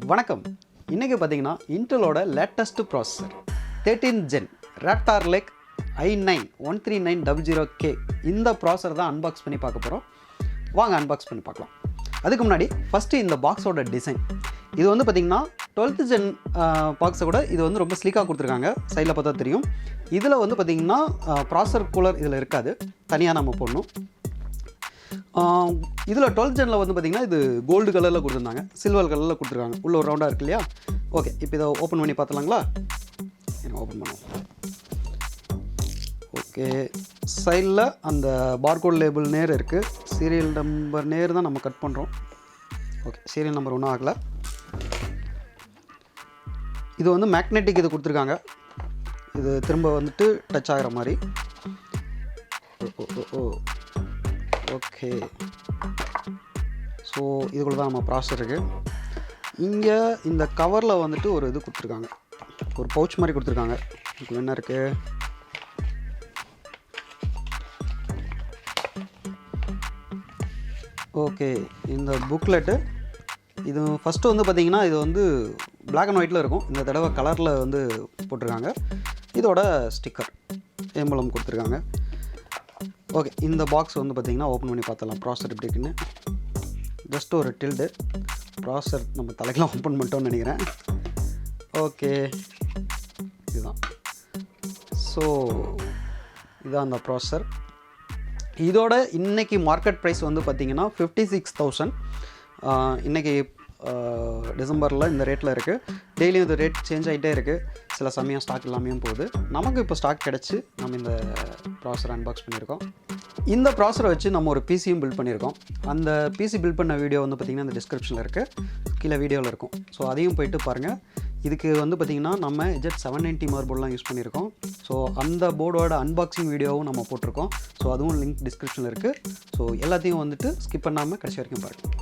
வணக்கம். இன்றைக்கி பார்த்தீங்கன்னா இன்டெலோட latest processor 13th Gen Raptor Lake i9-13900K இந்த ப்ராசஸர் தான் அன்பாக்ஸ் பண்ணி பார்க்க போகிறோம். வாங்க அன்பாக்ஸ் பண்ணி பார்க்கலாம். அதுக்கு முன்னாடி ஃபஸ்ட்டு இந்த பாக்ஸோட டிசைன். இது வந்து பார்த்திங்கன்னா 12th ஜென் பாக்ஸை கூட இது வந்து ரொம்ப ஸ்லீக்காக கொடுத்துருக்காங்க. சைடில் பார்த்தா தெரியும். இதில் வந்து பார்த்திங்கன்னா ப்ராசஸர் கூலர் இதில் இருக்காது, தனியாக நம்ம போடணும். இதில் 12th ஜெனில் வந்து பார்த்திங்கன்னா இது கோல்டு கலரில் கொடுத்துருந்தாங்க, சில்வர் கலரில் கொடுத்துருக்காங்க. உள்ள ஒரு ரவுண்டாக இருக்கு இல்லையா? ஓகே, இப்போ இதை ஓப்பன் பண்ணி பார்த்துலாங்களா? ஓப்பன் பண்ணுவோம். ஓகே, சைடில் அந்த பார்கோட் லேபிள் நேர் இருக்குது. சீரியல் நம்பர் நேர் தான் நம்ம கட் பண்ணுறோம். ஓகே, சீரியல் நம்பர் ஒன்றும் ஆகலை. இது வந்து மேக்னெட்டிக் இது கொடுத்துருக்காங்க. இது திரும்ப வந்துட்டு டச் ஆகிற மாதிரி. ஓகே, ஸோ இதுக்குள்ள தான் நம்ம ப்ராசஸர் இருக்குது. இங்கே இந்த கவரில் வந்துட்டு ஒரு இது கொடுத்துருக்காங்க, ஒரு பவுச் மாதிரி கொடுத்துருக்காங்க. இதுக்கு என்ன இருக்குது? ஓகே, இந்த புக்லெட்டு இது ஃபஸ்ட்டு வந்து பார்த்திங்கன்னா இது வந்து பிளாக் அண்ட் ஒயிட்டில் இருக்கும். இந்த தடவை கலரில் வந்து போட்டிருக்காங்க. இதோட ஸ்டிக்கர் எம்பளம் கொடுத்துருக்காங்க. ஓகே, இந்த பாக்ஸ் வந்து பார்த்திங்கன்னா ஓப்பன் பண்ணி பார்த்தலாம் ப்ராசஸர் எப்படி இருக்குன்னு. ஜஸ்ட் ஒரு டில்டு ப்ராசஸர் நம்ம தலைக்கெலாம் ஓப்பன் பண்ணிட்டோம்னு நினைக்கிறேன். ஓகே, இதுதான். ஸோ இதுதான் அந்த ப்ராசஸர். இதோட இன்றைக்கி மார்க்கெட் ப்ரைஸ் வந்து பார்த்திங்கன்னா 56,000. இன்றைக்கி டிசம்பரில் இந்த ரேட்டில் இருக்குது. டெய்லியும் இது ரேட் சேஞ்ச் ஆகிட்டே இருக்குது. சில சமயம் ஸ்டாக் இல்லாமையும் போகுது. நமக்கு இப்போ ஸ்டாக் கிடச்சி நம்ம இந்த ப்ராசஸர் அன்பாக்ஸ் பண்ணியிருக்கோம். இந்த ப்ராசஸரை வச்சு நம்ம ஒரு பிசியும் பில்ட் பண்ணியிருக்கோம். அந்த பிசி பில்ட் பண்ண வீடியோ வந்து பார்த்திங்கன்னா இந்த டிஸ்கிரிப்ஷனில் இருக்குது, கீழே வீடியோவில் இருக்கும். ஸோ அதையும் போய்ட்டு பாருங்கள். இதுக்கு வந்து பார்த்திங்கன்னா நம்ம Z790 மார்போர்டெலாம் யூஸ் பண்ணியிருக்கோம். ஸோ அந்த போர்டோட அன்பாக்சிங் வீடியோவும் நம்ம போட்டிருக்கோம். ஸோ அதுவும் லிங்க் டிஸ்கிரிப்ஷனில் இருக்குது. ஸோ எல்லாத்தையும் வந்துட்டு ஸ்கிப் பண்ணாமல் கடைசி வரைக்கும் பாருங்கள்.